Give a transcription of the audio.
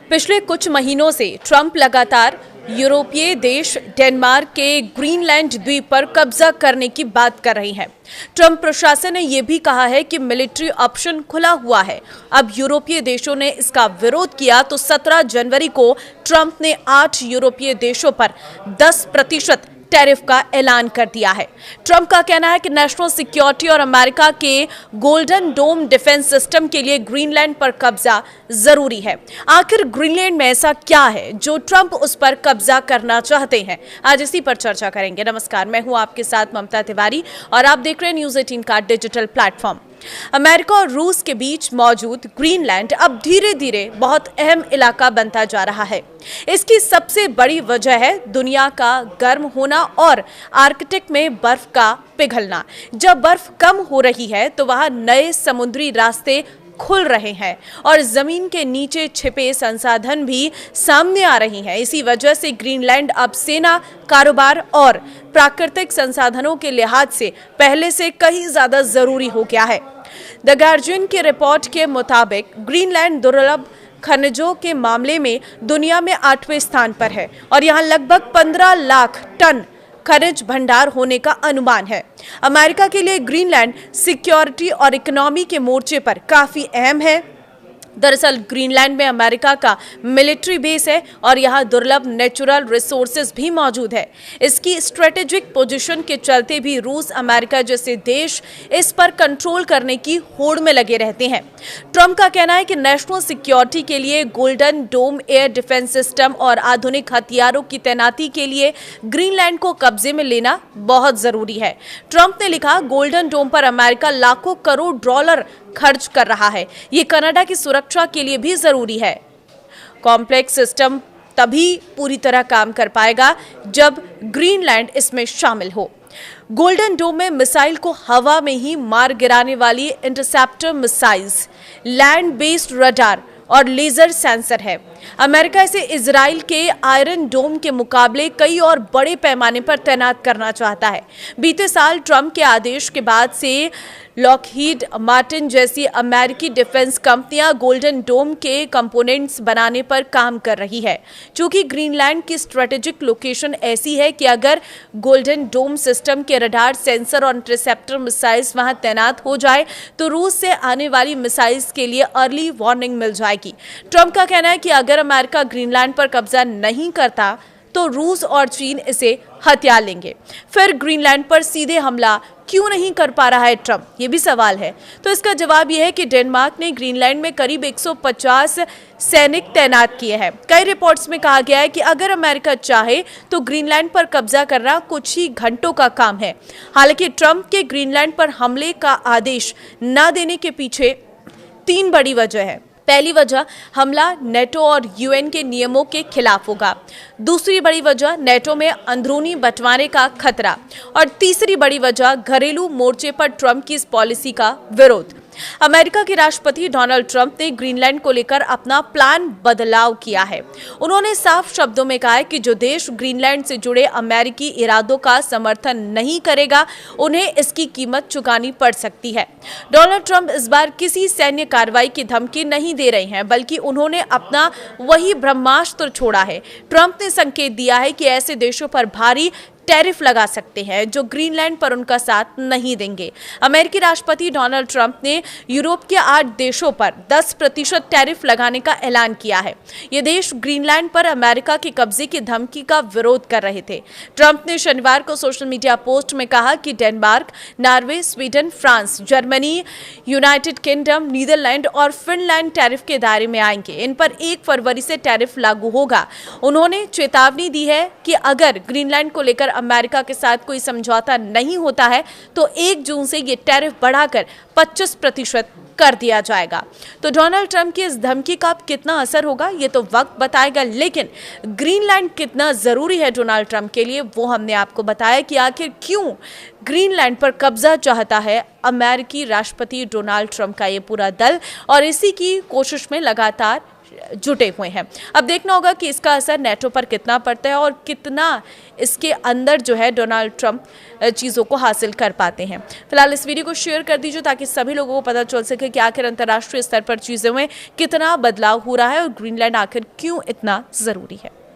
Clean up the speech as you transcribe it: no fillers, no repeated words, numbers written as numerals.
पिछले कुछ महीनों से ट्रंप लगातार यूरोपीय देश डेनमार्क के ग्रीनलैंड द्वीप पर कब्जा करने की बात कर रही है। ट्रंप प्रशासन ने यह भी कहा है कि मिलिट्री ऑप्शन खुला हुआ है। अब यूरोपीय देशों ने इसका विरोध किया तो 17 जनवरी को ट्रंप ने 8 यूरोपीय देशों पर 10% टैरिफ का ऐलान कर दिया है। ट्रंप का कहना है कि नेशनल सिक्योरिटी और अमेरिका के गोल्डन डोम डिफेंस सिस्टम के लिए ग्रीनलैंड पर कब्जा जरूरी है। आखिर ग्रीनलैंड में ऐसा क्या है जो ट्रंप उस पर कब्जा करना चाहते हैं? आज इसी पर चर्चा करेंगे। नमस्कार, मैं हूं आपके साथ ममता तिवारी और आप देख रहे हैं न्यूज़ 18 का डिजिटल प्लेटफॉर्म। अमेरिका और रूस के बीच मौजूद ग्रीनलैंड अब धीरे धीरे बहुत अहम इलाका बनता जा रहा है। इसकी सबसे बड़ी वजह है दुनिया का गर्म होना और आर्कटिक में बर्फ का पिघलना। जब बर्फ कम हो रही है तो वहां नए समुद्री रास्ते खुल रहे हैं और जमीन के नीचे छिपे संसाधन भी सामने आ रही हैं। इसी वजह से ग्रीनलैंड अब सेना, कारोबार और प्राकृतिक संसाधनों के लिहाज से पहले से कहीं ज्यादा जरूरी हो गया है। द गार्जियन की रिपोर्ट के मुताबिक ग्रीनलैंड दुर्लभ खनिजों के मामले में दुनिया में 8वें स्थान पर है और यहाँ लगभग 15 लाख टन खनिज भंडार होने का अनुमान है। अमेरिका के लिए ग्रीनलैंड सिक्योरिटी और इकोनॉमी के मोर्चे पर काफी अहम है। दरअसल ग्रीनलैंड में अमेरिका का मिलिट्री बेस है और यहाँ दुर्लभ नेचुरल रिसोर्सेज भी मौजूद है। इसकी स्ट्रेटेजिक पोजीशन के चलते भी रूस, अमेरिका जैसे देश इस पर कंट्रोल करने की होड़ में लगे रहते हैं। ट्रंप का कहना है कि नेशनल सिक्योरिटी के लिए गोल्डन डोम एयर डिफेंस सिस्टम और आधुनिक हथियारों की तैनाती के लिए ग्रीनलैंड को कब्जे में लेना बहुत जरूरी है। ट्रंप ने लिखा, गोल्डन डोम पर अमेरिका लाखों करोड़ डॉलर खर्च कर रहा है। ये कनाडा की सुरक्षा के लिए भी जरूरी है। कॉम्प्लेक्स सिस्टम तभी पूरी तरह काम कर पाएगा जब ग्रीनलैंड इसमें शामिल हो। गोल्डन डोम में मिसाइल को हवा में ही मार गिराने वाली interceptor missiles, land based radar और लेजर सेंसर है। अमेरिका इसे इजराइल के आयरन डोम के मुकाबले कई और बड़े पैमाने पर तैनात करना चाहता है। बीते साल ट्रंप के आदेश के बाद से लॉकहीड मार्टिन जैसी अमेरिकी डिफेंस कंपनियां गोल्डन डोम के कंपोनेंट्स बनाने पर काम कर रही है। चूंकि ग्रीनलैंड की स्ट्रेटेजिक लोकेशन ऐसी है कि अगर गोल्डन डोम सिस्टम के रडार, सेंसर और इंटरसेप्टर मिसाइल्स वहां तैनात हो जाए तो रूस से आने वाली मिसाइल्स के लिए अर्ली वार्निंग मिल जाएगी। ट्रंप का कहना है कि अगर अमेरिका ग्रीनलैंड पर कब्जा नहीं करता तो रूस और चीन इसे हथिया लेंगे। फिर ग्रीनलैंड पर सीधे हमला क्यों नहीं कर पा रहा है ट्रंप? ये भी सवाल है। तो इसका जवाब यह है कि डेनमार्क ने ग्रीनलैंड में करीब 150 सैनिक तैनात किए हैं। कई रिपोर्ट्स में कहा गया है कि अगर अमेरिका चाहे तो ग्रीनलैंड पर कब्जा करना कुछ ही घंटों का काम है। हालांकि ट्रंप के ग्रीनलैंड पर हमले का आदेश न देने के पीछे 3 बड़ी वजह है। पहली वजह, हमला नेटो और यूएन के नियमों के खिलाफ होगा। दूसरी बड़ी वजह, नेटो में अंदरूनी बंटवारे का खतरा। और तीसरी बड़ी वजह, घरेलू मोर्चे पर ट्रंप की इस पॉलिसी का विरोध। अमेरिका के राष्ट्रपति डोनाल्ड ट्रंप ने ग्रीनलैंड को लेकर अपना प्लान बदलाव किया है। उन्होंने साफ शब्दों में कहा है कि जो देश ग्रीनलैंड से जुड़े अमेरिकी इरादों का समर्थन नहीं करेगा, उन्हें इसकी कीमत चुकानी पड़ सकती है। डोनाल्ड ट्रंप इस बार किसी सैन्य कार्रवाई की धमकी नहीं दे रहे हैं, बल्कि उन्होंने अपना वही ब्रह्मास्त्र छोड़ा है। ट्रंप ने संकेत दिया है कि ऐसे देशों पर भारी टैरिफ लगा सकते हैं जो ग्रीनलैंड पर उनका साथ नहीं देंगे। अमेरिकी राष्ट्रपति डोनाल्ड ट्रंप ने यूरोप के 8 देशों पर 10% टैरिफ लगाने का ऐलान किया है। ये देश ग्रीनलैंड पर अमेरिका के कब्जे की धमकी का विरोध कर रहे थे। ट्रंप ने शनिवार को सोशल मीडिया पोस्ट में कहा कि Denmark, Norway, Sweden, France, Germany, United Kingdom, Netherlands और फिनलैंड टैरिफ के दायरे में आएंगे। इन पर 1 फरवरी से टैरिफ लागू होगा। उन्होंने चेतावनी दी है कि अगर ग्रीनलैंड को लेकर अमेरिका के साथ कोई समझौता नहीं होता है तो 1 जून से ये टैरिफ बढ़ाकर 25% कर दिया जाएगा। तो डोनाल्ड ट्रंप की इस धमकी का कितना असर होगा ये तो वक्त बताएगा, लेकिन ग्रीनलैंड कितना जरूरी है डोनाल्ड ट्रंप के लिए वो हमने आपको बताया कि आखिर क्यों ग्रीनलैंड पर कब्जा चाहता है अमेरिकी राष्ट्रपति डोनाल्ड ट्रंप का ये पूरा दल, और इसी की कोशिश में लगातार जुटे हुए हैं। अब देखना होगा कि इसका असर नेटो पर कितना पड़ता है और कितना इसके अंदर जो है डोनाल्ड ट्रंप चीज़ों को हासिल कर पाते हैं। फिलहाल इस वीडियो को शेयर कर दीजिए ताकि सभी लोगों को पता चल सके कि आखिर अंतर्राष्ट्रीय स्तर पर चीज़ों में कितना बदलाव हो रहा है और ग्रीनलैंड आखिर क्यों इतना ज़रूरी है।